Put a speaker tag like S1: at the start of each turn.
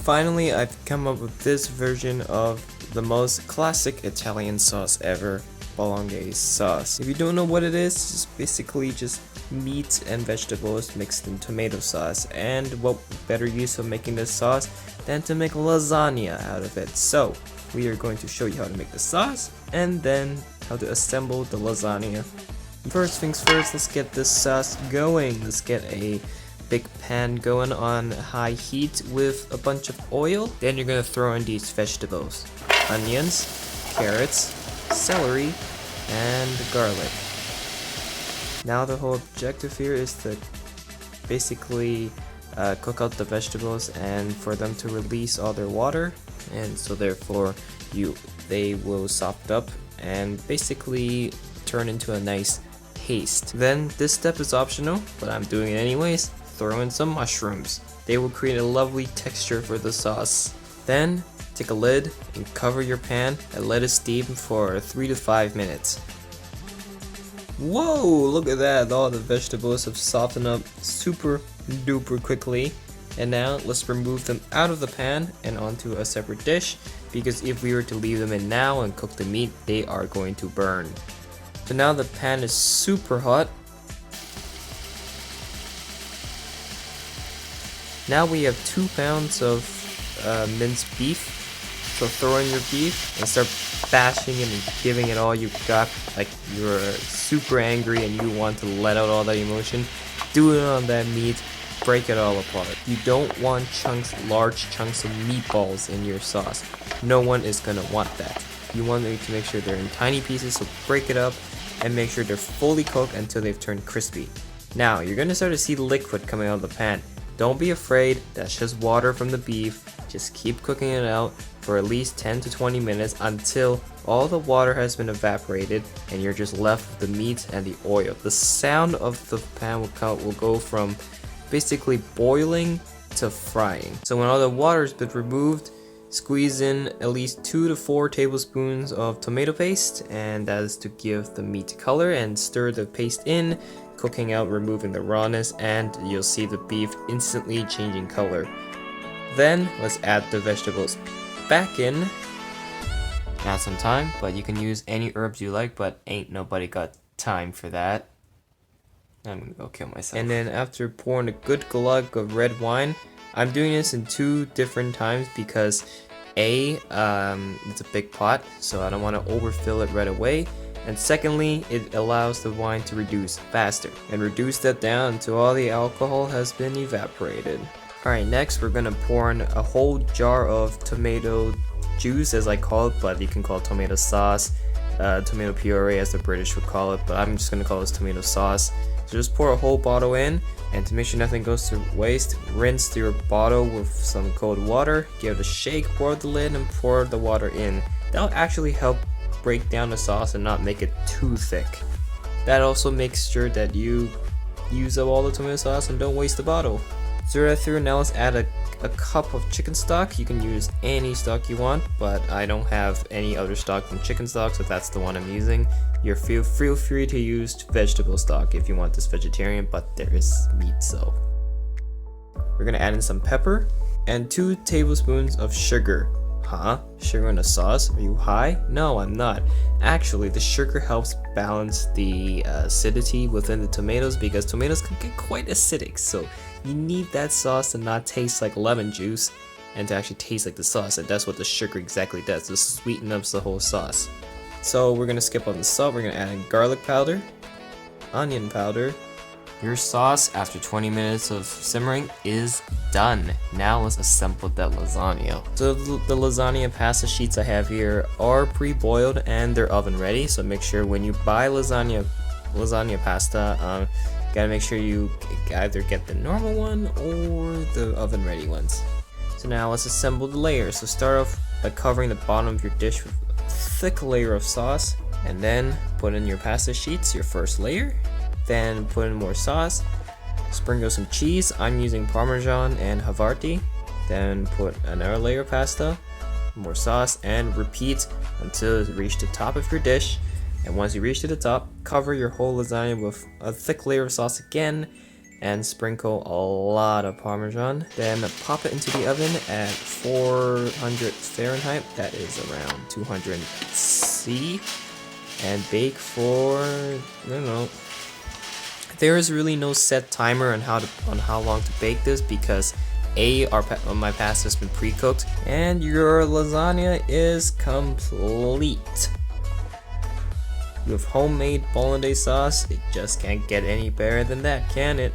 S1: Finally, I've come up with this version of the most classic Italian sauce ever, Bolognese sauce. If you don't know what it is, it's basically just meat and vegetables mixed in tomato sauce. And what better use of making this sauce than to make lasagna out of it. So, we are going to show you how to make the sauce and then how to assemble the lasagna. First things first, let's get this sauce going. Let's get a big pan going on high heat with a bunch of oil. Then you're gonna throw in these vegetables: onions, carrots, celery, and garlic. Now the whole objective here is to basically cook out the vegetables and for them to release all their water, and so therefore they will soft up and basically turn into a nice paste. Then this step is optional, but I'm doing it anyways. Throw in some mushrooms. They will create a lovely texture for the sauce. Then take a lid and cover your pan and let it steam for 3 to 5 minutes. Whoa, look at that, all the vegetables have softened up super duper quickly. And now let's remove them out of the pan and onto a separate dish, because if we were to leave them in now and cook the meat, they are going to burn. So now the pan is super hot. Now we have 2 pounds of minced beef. So throw in your beef and start bashing it and giving it all you got. Like you're super angry and you want to let out all that emotion. Do it on that meat. Break it all apart. You don't want large chunks of meatballs in your sauce. No one is gonna want that. You want to make sure they're in tiny pieces, so break it up and make sure they're fully cooked until they've turned crispy. Now you're gonna start to see liquid coming out of the pan. Don't be afraid, that's just water from the beef. Just keep cooking it out for at least 10 to 20 minutes until all the water has been evaporated and you're just left with the meat and the oil. The sound of the pan will go from basically boiling to frying. So when all the water has been removed, squeeze in at least 2 to 4 tablespoons of tomato paste, and that is to give the meat color, and stir the paste in, cooking out, removing the rawness, and you'll see the beef instantly changing color. Then let's add the vegetables back in. Add some thyme, but you can use any herbs you like, but ain't nobody got time for that. I'm gonna go kill myself. And then after pouring a good glug of red wine, I'm doing this in 2 different times because it's a big pot, so I don't want to overfill it right away. And secondly, it allows the wine to reduce faster, and reduce that down until all the alcohol has been evaporated. Alright, next we're gonna pour in a whole jar of tomato juice, as I call it, but you can call it tomato sauce, tomato puree as the British would call it, but I'm just gonna call this tomato sauce. So just pour a whole bottle in, and to make sure nothing goes to waste, rinse your bottle with some cold water, give it a shake, pour the lid, and pour the water in. That'll actually help break down the sauce and not make it too thick. That also makes sure that you use up all the tomato sauce and don't waste the bottle. Stir that through. Now let's add a cup of chicken stock. You can use any stock you want, but I don't have any other stock than chicken stock, so that's the one I'm using. You feel free to use vegetable stock if you want this vegetarian, but there is meat, so. We're gonna add in some pepper and 2 tablespoons of sugar. Huh? Sugar in a sauce? Are you high? No, I'm not. Actually, the sugar helps balance the acidity within the tomatoes, because tomatoes can get quite acidic, so you need that sauce to not taste like lemon juice and to actually taste like the sauce, and that's what the sugar exactly does, to sweeten up the whole sauce. So we're gonna skip on the salt. We're gonna add in garlic powder, onion powder. Your sauce, after 20 minutes of simmering, is done. Now let's assemble that lasagna. So the lasagna pasta sheets I have here are pre-boiled and they're oven ready. So make sure when you buy lasagna pasta, you gotta make sure you either get the normal one or the oven ready ones. So now let's assemble the layers. So start off by covering the bottom of your dish with a thick layer of sauce, and then put in your pasta sheets, your first layer. Then put in more sauce, sprinkle some cheese. I'm using Parmesan and Havarti. Then put another layer of pasta, more sauce, and repeat until you reach the top of your dish. And once you reach to the top, cover your whole lasagna with a thick layer of sauce again, and sprinkle a lot of Parmesan. Then pop it into the oven at 400 Fahrenheit, that is around 200 C, and bake for, I don't know. There is really no set timer on how long to bake this, because my pasta has been pre-cooked, and your lasagna is complete. With homemade Bolognese sauce, it just can't get any better than that, can it?